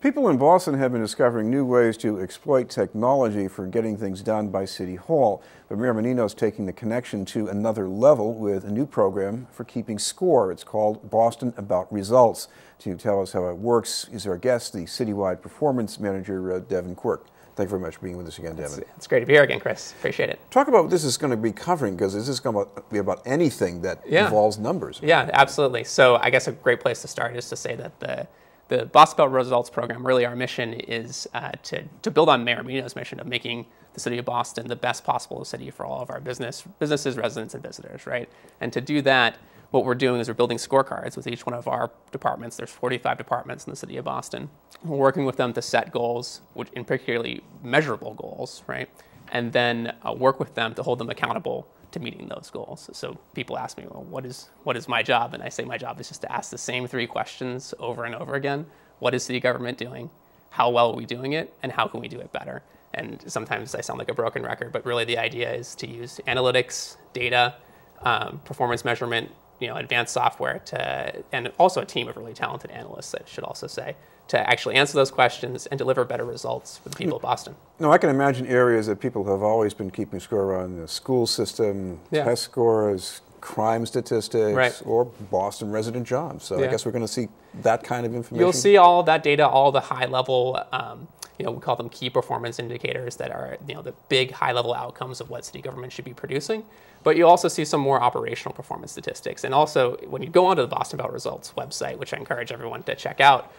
People in Boston have been discovering new ways to exploit technology for getting things done by City Hall. But Mayor Menino is taking the connection to another level with a new program for keeping score. It's called Boston About Results. To tell us how it works is our guest, the citywide performance manager, Devin Quirk. Thank you very much for being with us again, Devin. It's great to be here again, Chris. Appreciate it. Talk about what this is going to be covering, because this is going to be about anything that involves numbers. Yeah, absolutely. So I guess a great place to start is to say that the Boston About Results program, really our mission is to build on Mayor Menino's mission of making the city of Boston the best possible city for all of our businesses, residents, and visitors, right? And to do that, what we're doing is we're building scorecards with each one of our departments. There's 45 departments in the city of Boston. We're working with them to set goals, which in particularly measurable goals, right? And then work with them to hold them accountable to meeting those goals. So people ask me, well, what is my job? And I say my job is just to ask the same three questions over and over again. What is city government doing? How well are we doing it? And how can we do it better? And sometimes I sound like a broken record, but really the idea is to use analytics, data, performance measurement, advanced software and also a team of really talented analysts, I should also say, to actually answer those questions and deliver better results for the people of Boston. No, I can imagine areas that people have always been keeping score on: the school system, test scores, crime statistics, or Boston resident jobs. So I guess we're going to see that kind of information. You'll see all of that data, all the high level, we call them key performance indicators that are the big high level outcomes of what city government should be producing. But you also see some more operational performance statistics. And also, when you go onto the Boston About Results website, which I encourage everyone to check out,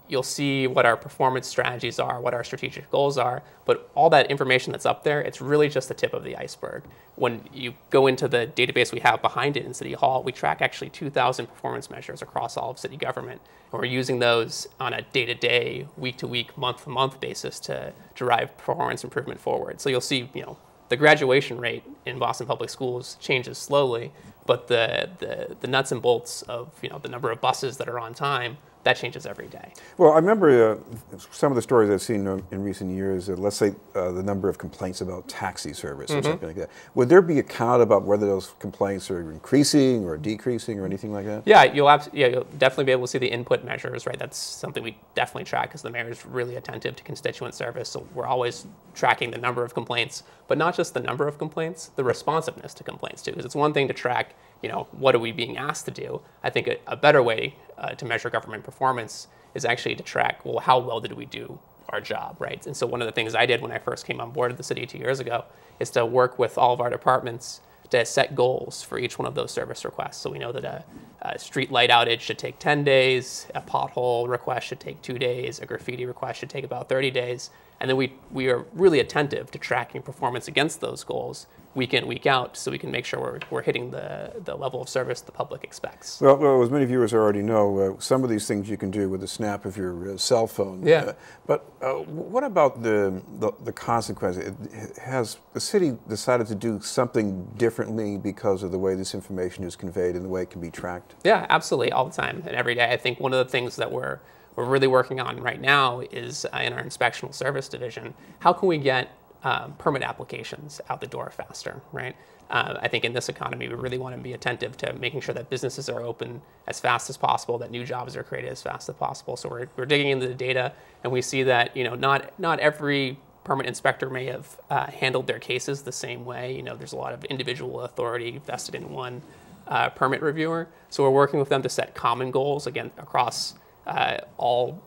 you'll see what our performance strategies are, what our strategic goals are, but all that information that's up there, it's really just the tip of the iceberg. When you go into the database we have behind it in City Hall, we track actually 2,000 performance measures across all of city government, and we're using those on a day-to-day, week-to-week, month-to-month basis to drive performance improvement forward. So you'll see, the graduation rate in Boston Public Schools changes slowly, but the nuts and bolts of the number of buses that are on time, that changes every day. Well, I remember some of the stories I've seen in recent years, let's say the number of complaints about taxi service or something like that. Would there be a count about whether those complaints are increasing or decreasing or anything like that? Yeah, you'll definitely be able to see the input measures, right? That's something we definitely track because the mayor is really attentive to constituent service. So we're always tracking the number of complaints, but not just the number of complaints, the responsiveness to complaints too. Because it's one thing to track, what are we being asked to do? I think a better way to measure government performance is actually to track, well, how well did we do our job, right? And so one of the things I did when I first came on board at the city 2 years ago is to work with all of our departments to set goals for each one of those service requests. So we know that a street light outage should take 10 days, a pothole request should take 2 days, a graffiti request should take about 30 days. And then we are really attentive to tracking performance against those goals week in, week out, so we can make sure we're hitting the level of service the public expects. Well, as many viewers already know, some of these things you can do with the snap of your cell phone. But what about the consequence? Has the city decided to do something differently because of the way this information is conveyed and the way it can be tracked? Yeah, absolutely, all the time and every day. I think one of the things that we're really working on right now is in our inspectional service division, how can we get permit applications out the door faster, right? I think in this economy, we really want to be attentive to making sure that businesses are open as fast as possible, that new jobs are created as fast as possible. So we're digging into the data, and we see that not every permit inspector may have handled their cases the same way. There's a lot of individual authority vested in one permit reviewer. So we're working with them to set common goals again across all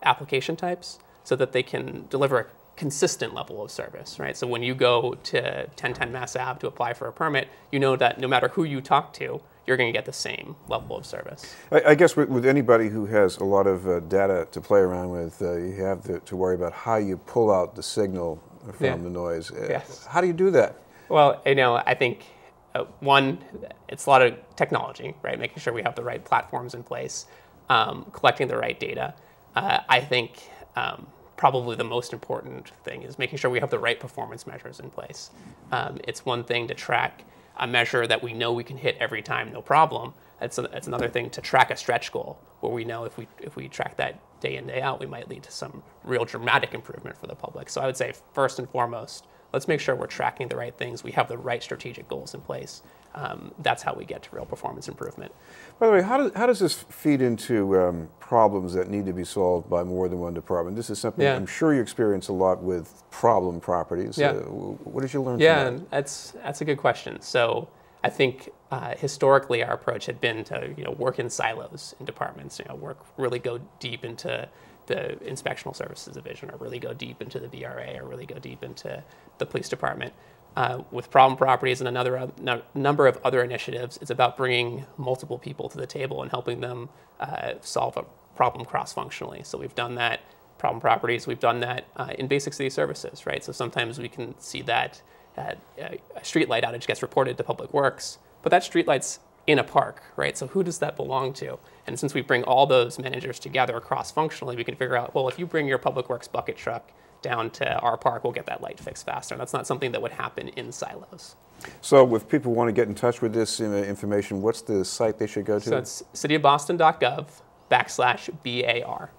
application types, so that they can deliver a consistent level of service, right? So when you go to 1010 Mass Ave to apply for a permit, you know that no matter who you talk to, you're going to get the same level of service. I guess with anybody who has a lot of data to play around with, you have to worry about how you pull out the signal from the noise. How do you do that? Well, I think one, it's a lot of technology, right? Making sure we have the right platforms in place, collecting the right data. I think probably the most important thing is making sure we have the right performance measures in place. It's one thing to track a measure that we know we can hit every time, no problem. It's another thing to track a stretch goal where we know if we track that day in, day out, we might lead to some real dramatic improvement for the public. So I would say first and foremost, let's make sure we're tracking the right things, we have the right strategic goals in place. That's how we get to real performance improvement. By the way, how does this feed into problems that need to be solved by more than one department? This is something I'm sure you experience a lot with problem properties. Yeah. What did you learn from that? That's a good question. So I think historically our approach had been to work in silos in departments, really go deep into the inspectional services division, or really go deep into the VRA, or really go deep into the police department. With problem properties and another number of other initiatives, it's about bringing multiple people to the table and helping them solve a problem cross-functionally. So we've done that, problem properties, we've done that in basic city services, right? So sometimes we can see that a street light outage gets reported to Public Works, but that street light's in a park, right? So who does that belong to? And since we bring all those managers together cross-functionally, we can figure out, well, if you bring your Public Works bucket truck down to our park, we'll get that light fixed faster. And that's not something that would happen in silos. So if people want to get in touch with this information, what's the site they should go to? So it's cityofboston.gov/BAR.